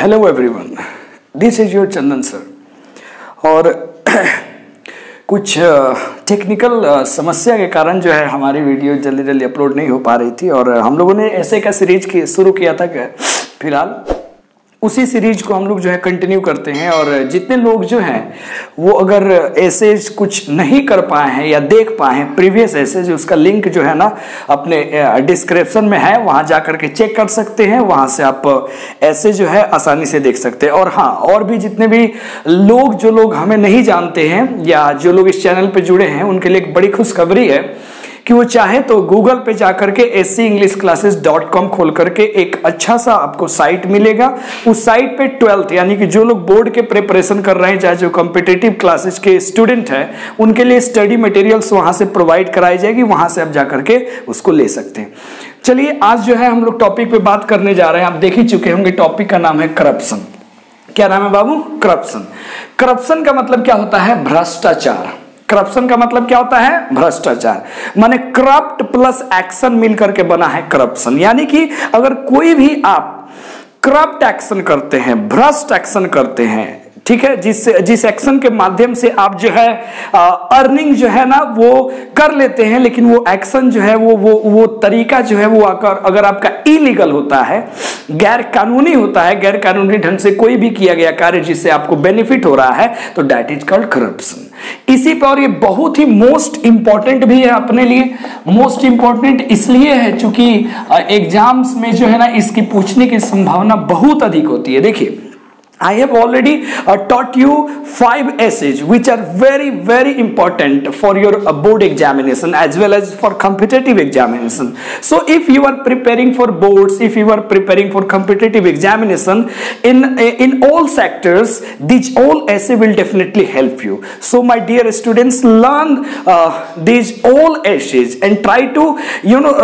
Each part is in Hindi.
Hello everyone, this is your Chandan sir. और कुछ टेक्निकल समस्या के कारण जो है हमारी वीडियो जल्दी जल्दी अपलोड नहीं हो पा रही थी और हम लोगों ने ऐसे का सीरीज शुरू किया था कि फिलहाल उसी सीरीज को हम लोग जो है कंटिन्यू करते हैं। और जितने लोग जो हैं वो अगर ऐसे कुछ नहीं कर पाए हैं या देख पाए हैं प्रीवियस ऐसे, जो उसका लिंक जो है ना अपने डिस्क्रिप्शन में है, वहां जा करके चेक कर सकते हैं। वहां से आप ऐसे जो है आसानी से देख सकते हैं। और हाँ, और भी जितने भी लोग जो लोग हमें नहीं जानते हैं या जो लोग इस चैनल पे जुड़े हैं उनके लिए एक बड़ी खुशखबरी है कि वो चाहे तो गूगल पे जाकर के SCEnglishclasses.com खोल करके एक अच्छा सा आपको साइट मिलेगा। उस साइट पे 12th यानी कि जो लोग बोर्ड के प्रिपरेशन कर रहे हैं, चाहे जो कॉम्पिटिटिव क्लासेस के स्टूडेंट हैं, उनके लिए स्टडी मटेरियल्स वहां से प्रोवाइड कराई जाएगी। वहां से आप जाकर के उसको ले सकते हैं। चलिए, आज जो है हम लोग टॉपिक पे बात करने जा रहे हैं। आप देख ही चुके होंगे, टॉपिक का नाम है करप्शन। क्या नाम है बाबू? करप्शन। करप्शन का मतलब क्या होता है? भ्रष्टाचार। करप्शन का मतलब क्या होता है? भ्रष्टाचार। माने करप्ट प्लस एक्शन मिलकर के बना है करप्शन। यानी कि अगर कोई भी आप करप्ट एक्शन करते हैं, भ्रष्ट एक्शन करते हैं, ठीक है, जिस एक्शन के माध्यम से आप जो है अर्निंग जो है ना वो कर लेते हैं, लेकिन वो एक्शन जो है वो तरीका जो है वो अगर आपका इलीगल होता है, गैर कानूनी होता है, गैर कानूनी ढंग से कोई भी किया गया कार्य जिससे आपको बेनिफिट हो रहा है, तो दैट इज कॉल्ड करप्शन। इसी पर ये बहुत ही मोस्ट इंपॉर्टेंट भी है अपने लिए। मोस्ट इंपॉर्टेंट इसलिए है क्योंकि एग्जाम्स में जो है ना इसकी पूछने की संभावना बहुत अधिक होती है। देखिए, I have already taught you 5 essays which are very important for your board examination as well as for competitive examination. So if you are preparing for boards, if you are preparing for competitive examination in all sectors, these all essay will definitely help you. So my dear students, learn these all essays and try to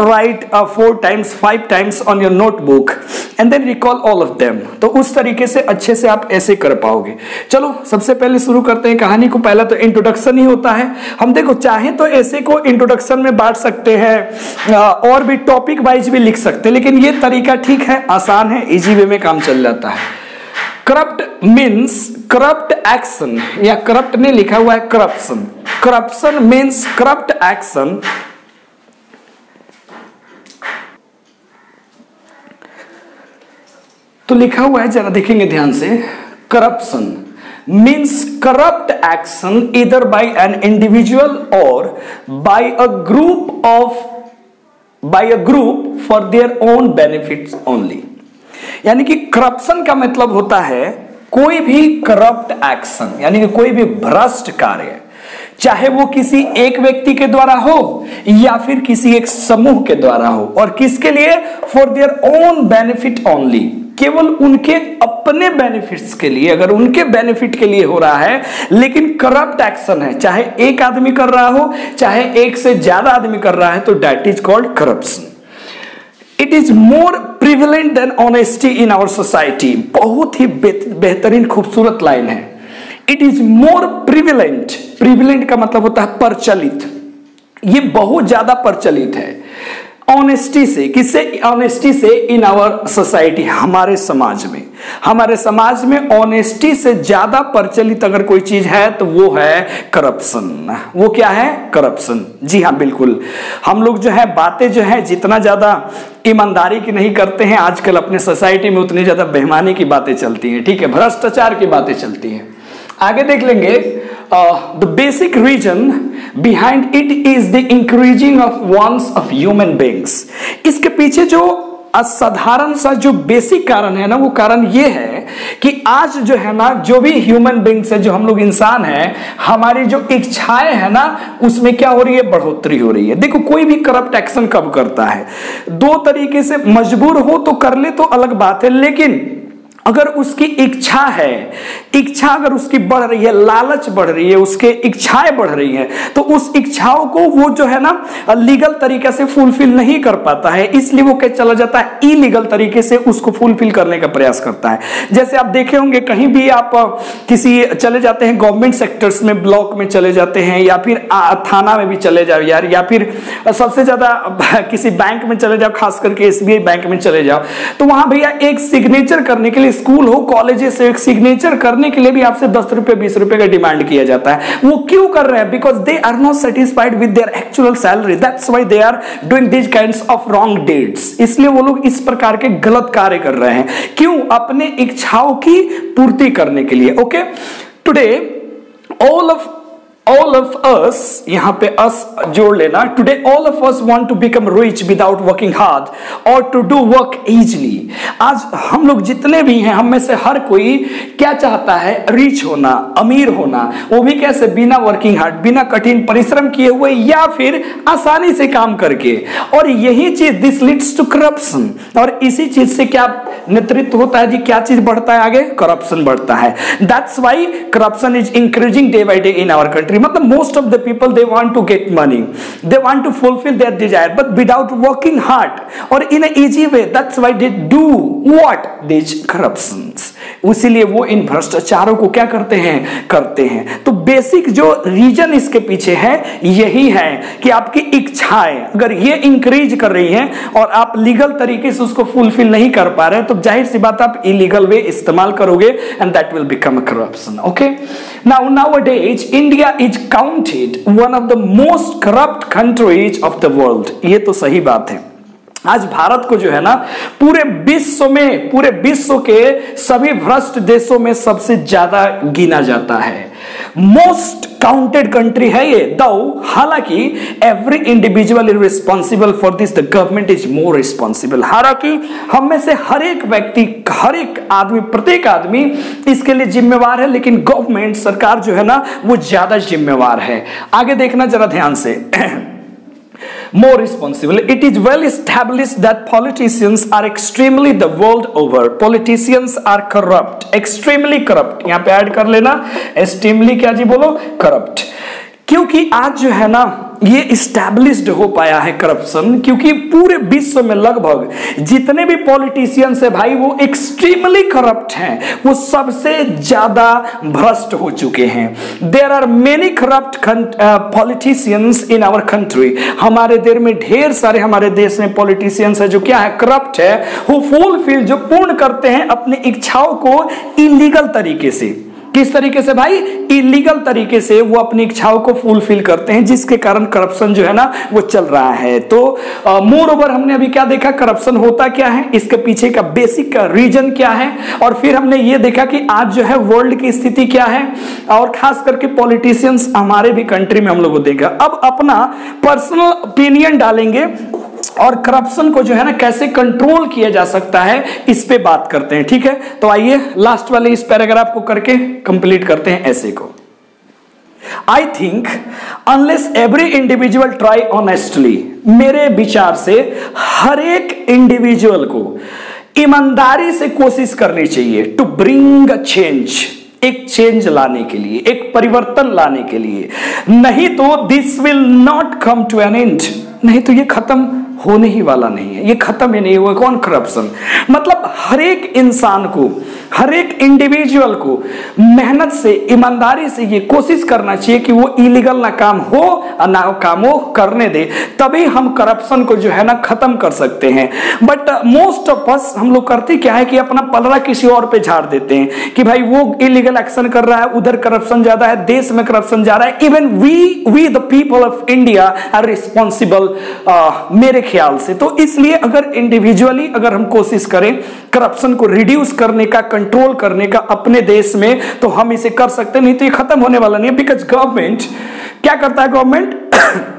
write 4 times 5 times on your notebook and then recall all of them. तो उस तरीके से अच्छे से आप ऐसे कर पाओगे। चलो, सबसे पहले शुरू करते हैं कहानी को। पहला तो इंट्रोडक्शन ही होता है। हम देखो, चाहे तो ऐसे को इंट्रोडक्शन में बांट सकते हैं और भी टॉपिक वाइज भी लिख सकते हैं, लेकिन ये तरीका ठीक है, आसान है, इजी वे में काम चल जाता है। करप्ट मीन्स करप्ट एक्शन, या करप्ट ने लिखा हुआ है corruption. Corruption means corrupt action तो लिखा हुआ है, जरा देखेंगे ध्यान से। करप्शन मीन्स करप्ट एक्शन इधर बाय एन इंडिविजुअल और by a group for their own benefits only. यानी कि करप्शन का मतलब होता है कोई भी करप्ट एक्शन, यानी कि कोई भी भ्रष्ट कार्य, चाहे वो किसी एक व्यक्ति के द्वारा हो या फिर किसी एक समूह के द्वारा हो, और किसके लिए? For their own benefit only, केवल उनके अपने बेनिफिट्स के लिए। अगर उनके बेनिफिट के लिए हो रहा है लेकिन करप्ट एक्शन है, चाहे एक आदमी कर रहा हो चाहे एक से ज्यादा आदमी कर रहा है, तो that is called corruption. It is more prevalent than honesty in our society. बहुत ही बेहतरीन खूबसूरत लाइन है। It is more prevalent. Prevalent का मतलब होता है प्रचलित। ये बहुत ज्यादा प्रचलित है ऑनेस्टी से। किससे? ऑनेस्टी से इन आवर सोसाइटी, हमारे समाज में। हमारे समाज में ऑनेस्टी से ज्यादा प्रचलित अगर कोई चीज है तो वो है करप्शन। वो क्या है? करप्शन। जी हाँ, बिल्कुल। हम लोग जो है बातें जो है जितना ज्यादा ईमानदारी की नहीं करते हैं आजकल अपने सोसाइटी में, उतनी ज्यादा बेईमानी की बातें चलती हैं, ठीक है, भ्रष्टाचार की बातें चलती हैं। आगे देख लेंगे। The basic reason behind it is the increasing of wants of human beings. इसके पीछे जो असाधारण सा जो बेसिक कारण है ना, वो कारण ये है कि आज जो है ना, जो भी ह्यूमन बीइंग्स है, जो हम लोग इंसान हैं, हमारी जो इच्छाएं है ना, उसमें क्या हो रही है? बढ़ोतरी हो रही है। देखो, कोई भी करप्ट एक्शन कब करता है? 2 तरीके से। मजबूर हो तो कर ले तो अलग बात है, लेकिन अगर उसकी इच्छा है, इच्छा अगर उसकी बढ़ रही है, लालच बढ़ रही है, उसके इच्छाएं बढ़ रही हैं, तो उस इच्छाओं को वो जो है ना लीगल तरीके से फुलफिल नहीं कर पाता है, इसलिए वो क्या चला जाता है? इलीगल तरीके से उसको फुलफिल करने का प्रयास करता है। जैसे आप देखे होंगे, कहीं भी आप किसी चले जाते हैं गवर्नमेंट सेक्टर्स में, ब्लॉक में चले जाते हैं, या फिर थाना में भी चले जाओ यार, या फिर सबसे ज्यादा किसी बैंक में चले जाओ, खास करके SBI बैंक में चले जाओ, तो वहां भैया एक सिग्नेचर करने के लिए स्कूल हो, कॉलेजेस, एक सिग्नेचर करने के लिए भी आपसे 10 रुपए 20 रुपए का डिमांड किया जाता है। वो क्यों कर रहे हैं? Because they are not satisfied with their actual salary, that's why they are doing this kinds of wrong deeds. इसलिए वो लोग इस प्रकार के गलत कार्य कर रहे हैं। क्यों? अपने इच्छाओं की पूर्ति करने के लिए। Okay, today all of us, यहां पे us जोड़ लेना। Today all of us want to become rich without working hard or to do work easily। आज हम लोग जितने भी हैं, हम में से हर कोई क्या चाहता है? रिच होना, अमीर होना। वो भी कैसे? बिना वर्किंग हार्ड, बिना कठिन परिश्रम किए हुए, या फिर आसानी से काम करके। और यही चीज दिस लीड्स टू करप्शन। और इसी चीज से क्या नेतृत्व होता है जी? क्या चीज बढ़ता है आगे? करप्शन बढ़ता है। That's why corruption is increasing day by day in our country. मतलब most of the people, they want to get money, they want to fulfill their desire, but without working hard or in an easy way. That's why they do what? These corruptions। इसीलिए वो इन भ्रष्टाचारों को क्या करते हैं। तो बेसिक जो रीजन इसके पीछे है यही है कि आपकी इच्छाएं अगर ये इंक्रीज कर रही हैं और आप लीगल तरीके से उसको फुलफिल नहीं कर पा रहे, तो जाहिर सी बात आप इलीगल वे इस्तेमाल करोगे, and that will become a corruption. Okay, nowadays India is counted one of the most corrupt countries of the world। ये तो सही बात है। आज भारत को जो है ना पूरे विश्व के सभी भ्रष्ट देशों में सबसे ज्यादा गिना जाता है। मोस्ट काउंटेड कंट्री है ये। दो हालांकि every individual is responsible for this, the government is more responsible. हालांकि हम में से हर एक व्यक्ति, हर एक आदमी, प्रत्येक आदमी इसके लिए जिम्मेवार है, लेकिन गवर्नमेंट, सरकार जो है ना वो ज्यादा जिम्मेवार है। आगे देखना जरा ध्यान से। More responsible. It is well established that politicians are extremely the world over. Politicians are corrupt, extremely corrupt। यहाँ पे ऐड कर लेना extremely, क्या जी बोलो? corrupt। क्योंकि आज जो है ना ये इस्टेब्लिश्ड हो पाया है करप्शन, क्योंकि पूरे विश्व में लगभग जितने भी पॉलिटिशियंस है भाई वो एक्सट्रीमली करप्ट हैं, वो सबसे ज्यादा भ्रष्ट हो चुके हैं। There are many corrupt politicians in our country. हमारे देश में ढेर सारे, हमारे देश में पॉलिटिशियंस है जो क्या है? करप्ट है। हु फुलफिल, जो पूर्ण करते हैं अपनी इच्छाओं को इलीगल तरीके से। किस तरीके से भाई? इलीगल तरीके से वो अपनी इच्छाओं को फुलफिल करते हैं, जिसके कारण करप्शन जो है ना वो चल रहा है। तो मोर ओवर हमने अभी क्या देखा? करप्शन होता क्या है, इसके पीछे का बेसिक का रीजन क्या है, और फिर हमने ये देखा कि आज जो है वर्ल्ड की स्थिति क्या है, और खास करके पॉलिटिशियंस हमारे भी कंट्री में हम लोग को देखा। अब अपना पर्सनल ओपिनियन डालेंगे और करप्शन को जो है ना कैसे कंट्रोल किया जा सकता है, इस पे बात करते हैं। ठीक है, तो आइए लास्ट वाले इस पैराग्राफ को करके कंप्लीट करते हैं ऐसे को। I think unless every individual try honestly, मेरे विचार से हर एक इंडिविजुअल को ईमानदारी से कोशिश करनी चाहिए टू ब्रिंग अ चेंज, एक चेंज लाने के लिए, एक परिवर्तन लाने के लिए। नहीं तो this will not come to an end, नहीं तो ये खत्म होने ही वाला नहीं है, ये खत्म ही नहीं हुआ। कौन? करप्शन। मतलब हर एक इंसान को, हर एक इंडिविजुअल को मेहनत से, ईमानदारी से ये कोशिश करना चाहिए कि वो इलीगल ना काम हो और ना काम हो करने दे, तभी हम करप्शन को जो है ना खत्म कर सकते हैं। बट मोस्ट ऑफ अस, हम लोग करते क्या है कि अपना पलड़ा किसी और पे झाड़ देते हैं कि भाई वो इलीगल एक्शन कर रहा है, उधर करप्शन ज्यादा है, देश में करप्शन जा रहा है। Even we the people of India are responsible, मेरे ख्याल से। तो इसलिए अगर इंडिविजुअली अगर हम कोशिश करें करप्शन को रिड्यूस करने का, कंट्रोल करने का अपने देश में, तो हम इसे कर सकते हैं, नहीं तो ये खत्म होने वाला नहीं है। बिकॉज गवर्नमेंट क्या करता है? गवर्नमेंट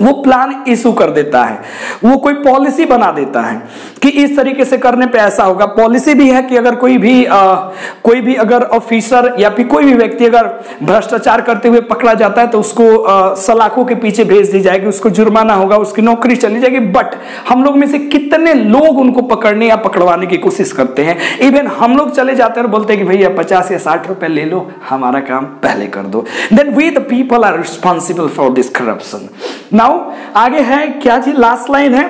वो प्लान इशू कर देता है, वो कोई पॉलिसी बना देता है कि इस तरीके से करने पे ऐसा होगा। पॉलिसी भी है कि अगर कोई भी अगर ऑफिसर या फिर कोई भी व्यक्ति अगर भ्रष्टाचार करते हुए पकड़ा जाता है तो उसको सलाखों के पीछे भेज दी जाएगी, उसको जुर्माना होगा, उसकी नौकरी चली जाएगी। बट हम लोग में से कितने लोग उनको पकड़ने या पकड़वाने की कोशिश करते हैं? इवन हम लोग चले जाते हैं और बोलते हैं कि भैया 50 या 60 रुपए ले लो, हमारा काम पहले कर दो। Then we the people are responsible for this corruption. Now आगे है क्या जी? लास्ट लाइन है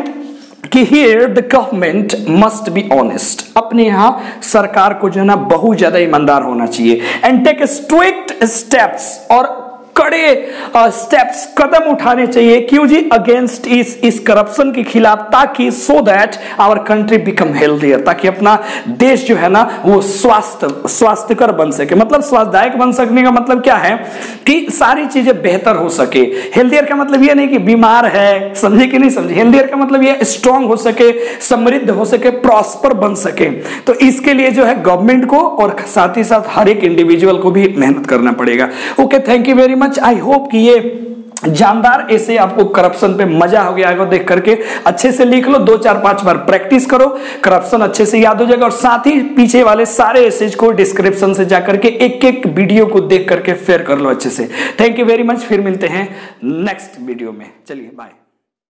कि here the government must be honest। अपने यहां सरकार को जो है ना बहुत ज्यादा ईमानदार होना चाहिए, and take strict steps, और कड़े स्टेप्स कदम उठाने चाहिए। क्यों जी? अगेंस्ट इस करप्शन के खिलाफ, ताकि so that our country become healthier, ताकि अपना देश जो है ना वो स्वास्थ्यकर बन सके। मतलब स्वास्थ्यदायक बन सकने का मतलब क्या है कि सारी चीजें बेहतर हो सके। हेल्थियर का मतलब ये नहीं कि बीमार है, समझे कि नहीं समझे। हेल्थियर का मतलब ये स्ट्रांग हो सके, समृद्ध हो सके, प्रॉस्पर बन सके। तो इसके लिए जो है गवर्नमेंट को और साथ ही साथ हर एक इंडिविजुअल को भी मेहनत करना पड़ेगा। Okay, thank you very much. I hope कि ये जानदार ऐसे आपको करप्शन पे मजा हो गया होगा देख करके। अच्छे से लिख लो, 2 4 5 बार प्रैक्टिस करो, करप्शन अच्छे से याद हो जाएगा। और साथ ही पीछे वाले सारे एसेज को डिस्क्रिप्शन से जाकर के एक एक वीडियो को देख करके फेयर कर लो अच्छे से। Thank you very much. फिर मिलते हैं नेक्स्ट वीडियो में। चलिए बाय।